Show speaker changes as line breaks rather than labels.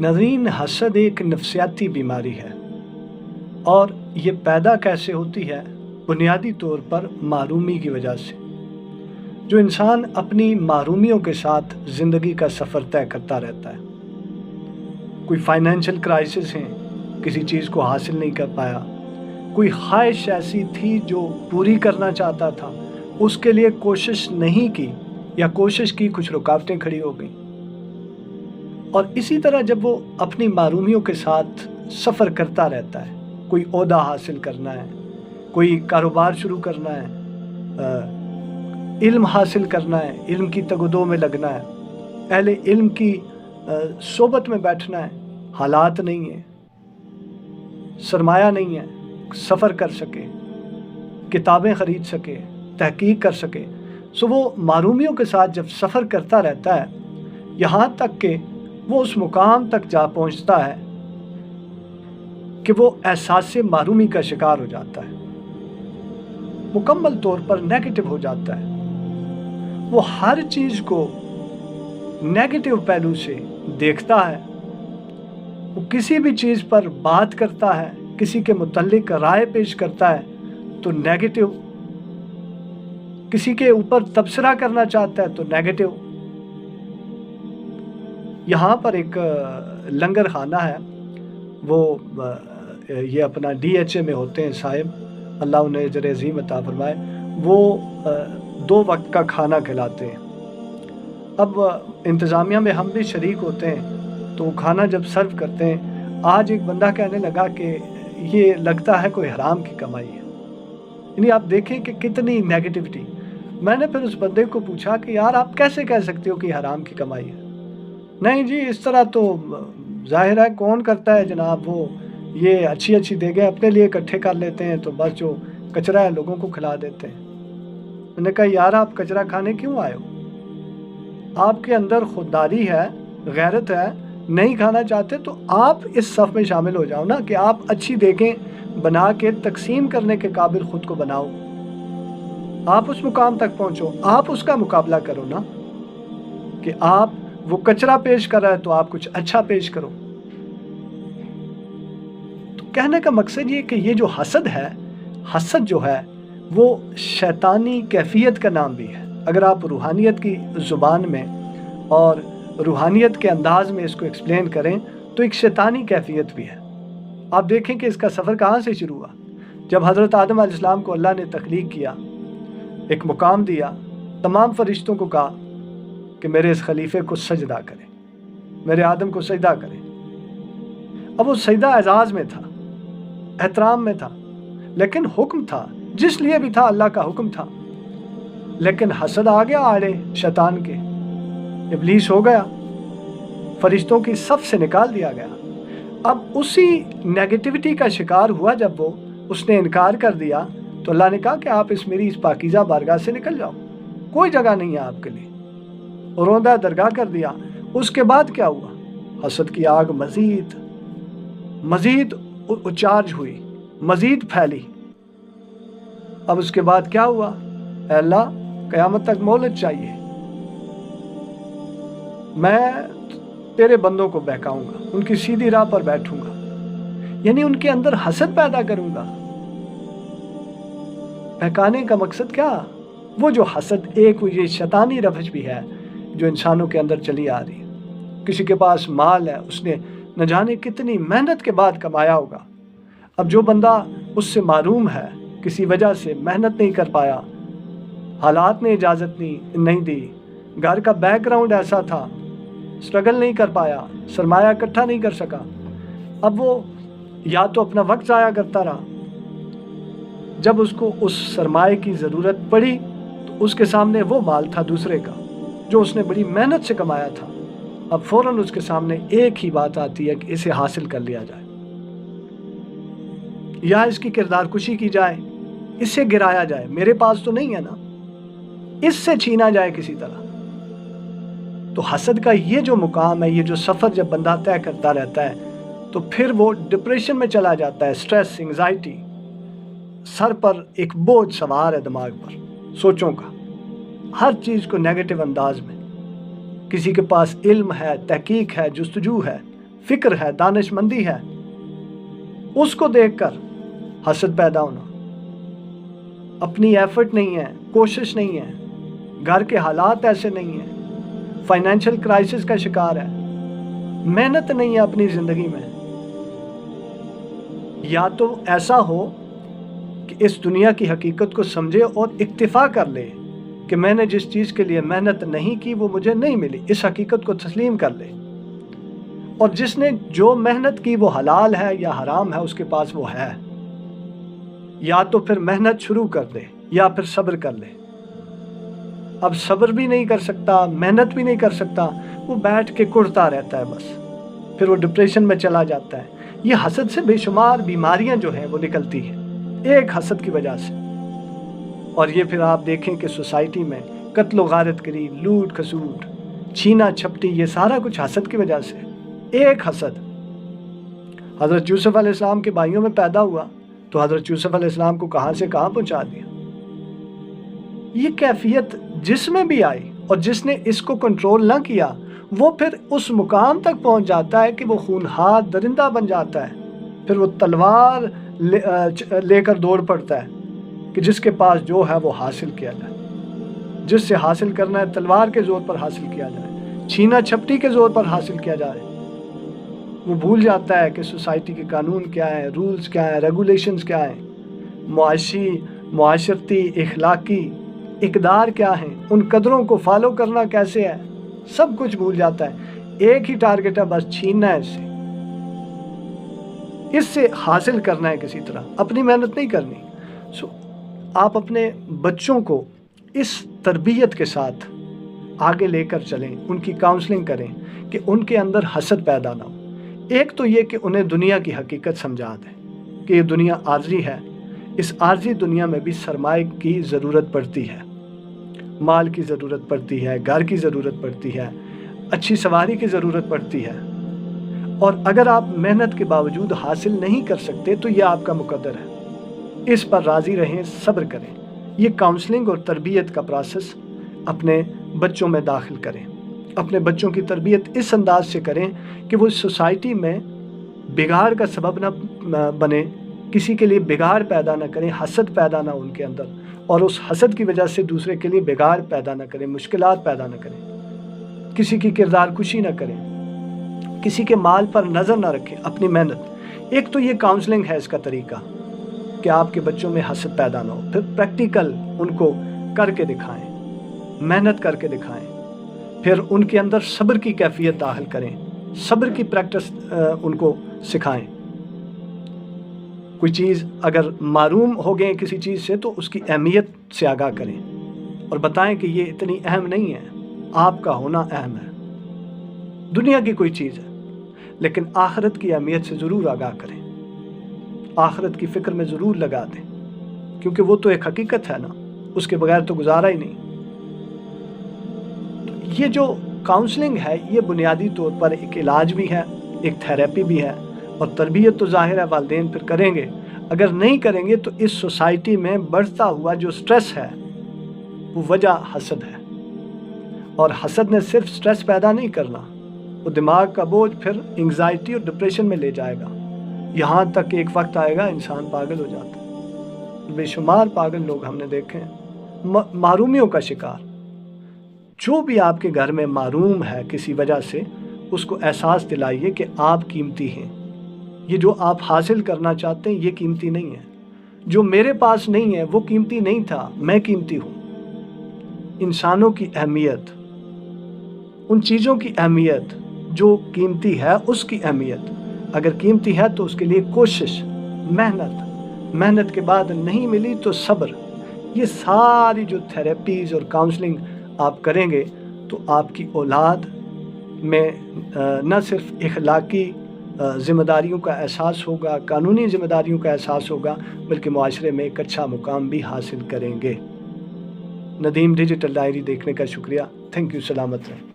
नाज़रीन, हसद एक नफसियाती बीमारी है और ये पैदा कैसे होती है? बुनियादी तौर पर मारूमी की वजह से। जो इंसान अपनी मारूमियों के साथ ज़िंदगी का सफ़र तय करता रहता है, कोई फाइनेंशियल क्राइसिस है, किसी चीज़ को हासिल नहीं कर पाया, कोई ख्वाहिश ऐसी थी जो पूरी करना चाहता था, उसके लिए कोशिश नहीं की या कोशिश की, कुछ रुकावटें खड़ी हो गई। और इसी तरह जब वो अपनी मारूमियों के साथ सफ़र करता रहता है, कोई ओहदा हासिल करना है, कोई कारोबार शुरू करना है, इल्म हासिल करना है, इल्म की तगदो में लगना है, अहले इल्म की सोबत में बैठना है, हालात नहीं है, सरमाया नहीं है, सफ़र कर सके, किताबें ख़रीद सके, तहकीक कर सके। सो वो मारूमियों के साथ जब सफ़र करता रहता है, यहाँ तक कि वो उस मुकाम तक जा पहुँचता है कि वो एहसास मारूमी का शिकार हो जाता है, मुकम्मल तौर पर नेगेटिव हो जाता है। वो हर चीज़ को नेगेटिव पहलू से देखता है। वो किसी भी चीज़ पर बात करता है, किसी के मुतल्लिक राय पेश करता है तो नेगेटिव, किसी के ऊपर तबसरा करना चाहता है तो नेगेटिव। यहाँ पर एक लंगर खाना है, वो ये अपना DHA में होते हैं साहिब, अल्लाह उन्हें अजर अज़ीम अता फरमाए। वो 2 वक्त का खाना खिलाते हैं। अब इंतज़ामिया में हम भी शरीक होते हैं, तो खाना जब सर्व करते हैं, आज एक बंदा कहने लगा कि ये लगता है कोई हराम की कमाई है। यानी आप देखें कि कितनी नेगेटिविटी। मैंने फिर उस बंदे को पूछा कि यार आप कैसे कह सकते हो कि हराम की कमाई है? नहीं जी, इस तरह तो जाहिर है कौन करता है जनाब, वो ये अच्छी अच्छी देगें अपने लिए इकट्ठे कर लेते हैं, तो बस जो कचरा है लोगों को खिला देते हैं। मैंने कहा यार आप कचरा खाने क्यों आए हो? आपके अंदर खुददारी है, गैरत है, नहीं खाना चाहते तो आप इस सफ़ में शामिल हो जाओ ना, कि आप अच्छी देगें बना के तकसीम करने के काबिल ख़ुद को बनाओ, आप उस मुकाम तक पहुँचो, आप उसका मुकाबला करो ना, कि आप वो कचरा पेश कर रहा है तो आप कुछ अच्छा पेश करो। तो कहने का मकसद ये कि ये जो हसद है, हसद जो है वो शैतानी कैफियत का नाम भी है। अगर आप रूहानियत की ज़ुबान में और रूहानियत के अंदाज में इसको एक्सप्लेन करें तो एक शैतानी कैफियत भी है। आप देखें कि इसका सफ़र कहाँ से शुरू हुआ। जब हज़रत आदम अलैहिस्सलाम को अल्लाह ने तख्लीक किया, एक मुकाम दिया, तमाम फरिश्तों को कहा कि मेरे इस खलीफे को सजदा करें, मेरे आदम को सजदा करें। अब वो सजदा एजाज़ में था, एहतराम में था, लेकिन हुक्म था, जिस लिए भी था अल्लाह का हुक्म था। लेकिन हसद आ गया आड़े शैतान के, इब्लीस हो गया, फरिश्तों की सफ से निकाल दिया गया। अब उसी नेगेटिविटी का शिकार हुआ। जब वो उसने इनकार कर दिया तो अल्लाह ने कहा कि आप मेरी इस पाकीज़ा बारगाह से निकल जाओ, कोई जगह नहीं है आपके लिए, रोंदा दरगाह कर दिया। उसके बाद क्या हुआ? हसद की आग मज़ीद उचार्ज हुई, मज़ीद फैली। अब उसके बाद क्या हुआ? अल्लाह क़यामत तक मोहलत चाहिए, मैं तेरे बंदों को बहकाऊंगा, उनकी सीधी राह पर बैठूंगा, यानी उनके अंदर हसद पैदा करूंगा। बहकाने का मकसद क्या? वो जो हसद, एक ये शैतानी रवश भी है जो इंसानों के अंदर चली आ रही है। किसी के पास माल है, उसने न जाने कितनी मेहनत के बाद कमाया होगा। अब जो बंदा उससे मारूम है, किसी वजह से मेहनत नहीं कर पाया, हालात ने इजाज़त नहीं दी, घर का बैकग्राउंड ऐसा था, स्ट्रगल नहीं कर पाया, सरमाया इकट्ठा नहीं कर सका, अब वो या तो अपना वक्त ज़ाया करता रहा। जब उसको उस सरमाए की ज़रूरत पड़ी तो उसके सामने वो माल था दूसरे का जो उसने बड़ी मेहनत से कमाया था। अब फ़ौरन उसके सामने एक ही बात आती है कि इसे हासिल कर लिया जाए, या इसकी किरदार कुशी की जाए, इससे गिराया जाए, मेरे पास तो नहीं है ना, इससे छीना जाए किसी तरह। तो हसद का ये जो मुकाम है, ये जो सफ़र जब बंदा तय करता रहता है तो फिर वो डिप्रेशन में चला जाता है। स्ट्रेस, एंग्जाइटी, सर पर एक बोझ सवार है दिमाग पर, सोचों का, हर चीज़ को नेगेटिव अंदाज में। किसी के पास इल्म है, तहकीक है, जुस्तजू है, फिक्र है, दानिशमंदी है, उसको देखकर हसद पैदा होना। अपनी एफर्ट नहीं है, कोशिश नहीं है, घर के हालात ऐसे नहीं हैं, फाइनेंशियल क्राइसिस का शिकार है, मेहनत नहीं है अपनी ज़िंदगी में। या तो ऐसा हो कि इस दुनिया की हकीकत को समझे और इक्तिफा कर ले कि मैंने जिस चीज़ के लिए मेहनत नहीं की वो मुझे नहीं मिली, इस हकीकत को तस्लीम कर ले। और जिसने जो मेहनत की वो हलाल है या हराम है, उसके पास वो है। या तो फिर मेहनत शुरू कर दे या फिर सब्र कर ले। अब सब्र भी नहीं कर सकता, मेहनत भी नहीं कर सकता, वो बैठ के कुढ़ता रहता है बस, फिर वो डिप्रेशन में चला जाता है। ये हसद से बेशुमार बीमारियां जो हैं वो निकलती हैं, एक हसद की वजह से। और ये फिर आप देखें कि सोसाइटी में कत्ल गारत करी, लूट खसूट, छीना छपटी, ये सारा कुछ हसद की वजह से। एक हसद हज़रत यूसुफ अलैहिस्सलाम के भाइयों में पैदा हुआ तो हज़रत यूसुफ अलैहिस्सलाम को कहाँ से कहाँ पहुँचा दिया। ये कैफियत जिसमें भी आई और जिसने इसको कंट्रोल ना किया वो फिर उस मुकाम तक पहुँच जाता है कि वो खूनहार दरिंदा बन जाता है। फिर वो तलवार लेकर दौड़ पड़ता है कि जिसके पास जो है वो हासिल किया जाए, जिससे हासिल करना है तलवार के ज़ोर पर हासिल किया जाए, छीना छपटी के ज़ोर पर हासिल किया जाए। वो भूल जाता है कि सोसाइटी के कानून क्या है, रूल्स क्या है, रेगुलेशंस क्या हैं, मुआशरती इखलाकी इक़दार क्या हैं, उन कदरों को फॉलो करना कैसे है, सब कुछ भूल जाता है। एक ही टारगेट है, बस छीनना है इससे हासिल करना है किसी तरह, अपनी मेहनत नहीं करनी। आप अपने बच्चों को इस तरबियत के साथ आगे लेकर चलें, उनकी काउंसलिंग करें कि उनके अंदर हसद पैदा ना हो। एक तो ये कि उन्हें दुनिया की हकीकत समझा दें कि ये दुनिया आर्जी है, इस आर्जी दुनिया में भी सरमाए की ज़रूरत पड़ती है, माल की ज़रूरत पड़ती है, घर की ज़रूरत पड़ती है, अच्छी सवारी की ज़रूरत पड़ती है। और अगर आप मेहनत के बावजूद हासिल नहीं कर सकते तो यह आपका मुकद्दर है, इस पर राज़ी रहें, सब्र करें। ये काउंसलिंग और तरबियत का प्रोसेस अपने बच्चों में दाखिल करें। अपने बच्चों की तरबियत इस अंदाज से करें कि वो सोसाइटी में बिगाड़ का सबब ना बने, किसी के लिए बिगाड़ पैदा ना करें, हसद पैदा ना उनके अंदर, और उस हसद की वजह से दूसरे के लिए बिगाड़ पैदा ना करें, मुश्किलात पैदा ना करें, किसी की किरदार कुशी ना करें, किसी के माल पर नज़र ना रखें, अपनी मेहनत। एक तो ये काउंसलिंग है इसका तरीका कि आपके बच्चों में हसद पैदा ना हो। फिर प्रैक्टिकल उनको करके दिखाएं, मेहनत करके दिखाएं। फिर उनके अंदर सब्र की कैफियत दाखिल करें, सब्र की प्रैक्टिस उनको सिखाएं। कोई चीज़ अगर मारूम हो गए किसी चीज़ से तो उसकी अहमियत से आगाह करें और बताएं कि ये इतनी अहम नहीं है, आपका होना अहम है। दुनिया की कोई चीज़ है लेकिन आखिरत की अहमियत से ज़रूर आगाह करें, आखिरत की फ़िक्र में ज़रूर लगा दें, क्योंकि वो तो एक हकीकत है ना, उसके बगैर तो गुजारा ही नहीं। ये जो काउंसलिंग है ये बुनियादी तौर पर एक इलाज भी है, एक थेरेपी भी है, और तरबियत तो ज़ाहिर है वालिदैन फिर करेंगे। अगर नहीं करेंगे तो इस सोसाइटी में बढ़ता हुआ जो स्ट्रेस है वो वजह हसद है, और हसद ने सिर्फ स्ट्रेस पैदा नहीं करना, वो दिमाग का बोझ फिर एंग्जाइटी और डिप्रेशन में ले जाएगा। यहाँ तक एक वक्त आएगा इंसान पागल हो जाता है। बेशुमार पागल लोग हमने देखे हैं, मारूमियों का शिकार। जो भी आपके घर में मारूम है किसी वजह से, उसको एहसास दिलाइए कि आप कीमती हैं। ये जो आप हासिल करना चाहते हैं ये कीमती नहीं है, जो मेरे पास नहीं है वो कीमती नहीं था, मैं कीमती हूँ। इंसानों की अहमियत, उन चीज़ों की अहमियत जो कीमती है, उसकी अहमियत अगर कीमती है तो उसके लिए कोशिश, मेहनत के बाद नहीं मिली तो सब्र। ये सारी जो थेरेपीज़ और काउंसलिंग आप करेंगे तो आपकी औलाद में न सिर्फ इखलाकी ज़िम्मेदारियों का एहसास होगा, कानूनी ज़िम्मेदारियों का एहसास होगा, बल्कि मुआशरे में एक अच्छा मुकाम भी हासिल करेंगे। नदीम डिजिटल डायरी देखने का शुक्रिया। Thank you. सलामत रहें।